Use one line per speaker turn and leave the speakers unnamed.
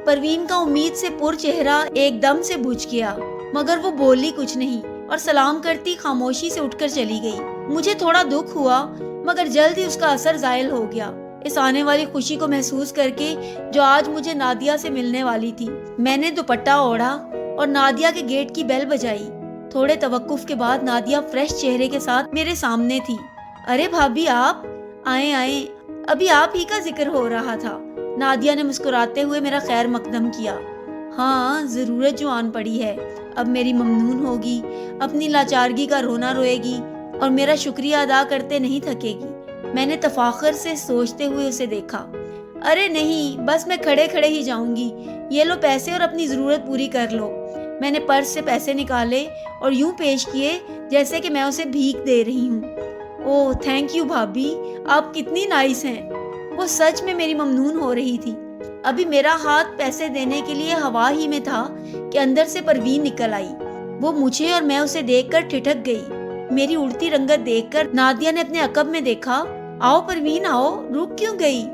پروین کا امید سے پر چہرہ ایک دم سے بجھ گیا، مگر وہ بولی کچھ نہیں اور سلام کرتی خاموشی سے اٹھ کر چلی گئی۔ مجھے تھوڑا دکھ ہوا مگر جلد ہی اس کا اثر زائل ہو گیا، اس آنے والی خوشی کو محسوس کر کے جو آج مجھے نادیہ سے ملنے والی تھی۔ میں نے دوپٹہ اوڑھا اور نادیہ کے گیٹ کی بیل بجائی۔ تھوڑے توقف کے بعد نادیہ فریش چہرے کے ساتھ میرے سامنے تھی۔ ارے بھابی آپ آئیں آئیں، ابھی آپ ہی کا ذکر ہو رہا تھا۔ نادیہ نے مسکراتے ہوئے میرا خیر مقدم کیا۔ ہاں، ضرورت جو آن پڑی ہے، اب میری ممنون ہوگی، اپنی لاچارگی کا رونا روئے گی اور میرا شکریہ ادا کرتے نہیں تھکے گی۔ میں نے تفاخر سے سوچتے ہوئے اسے دیکھا۔ ارے نہیں، بس میں کھڑے کھڑے ہی جاؤں گی، یہ لو پیسے اور اپنی ضرورت پوری کر لو۔ میں نے پرس سے پیسے نکالے اور یوں پیش کیے جیسے کہ میں اسے بھیک دے رہی ہوں۔ اوہ تھینک یو بھابی، آپ کتنی نائس ہیں۔ وہ سچ میں میری ممنون ہو رہی تھی۔ ابھی میرا ہاتھ پیسے دینے کے لیے ہوا ہی میں تھا کہ اندر سے پروین نکل آئی۔ وہ مجھے اور میں اسے دیکھ کر ٹھٹک گئی۔ میری اڑتی رنگت دیکھ کر نادیہ نے اپنے عقب میں دیکھا۔ آؤ پروین آؤ، رک کیوں گئی؟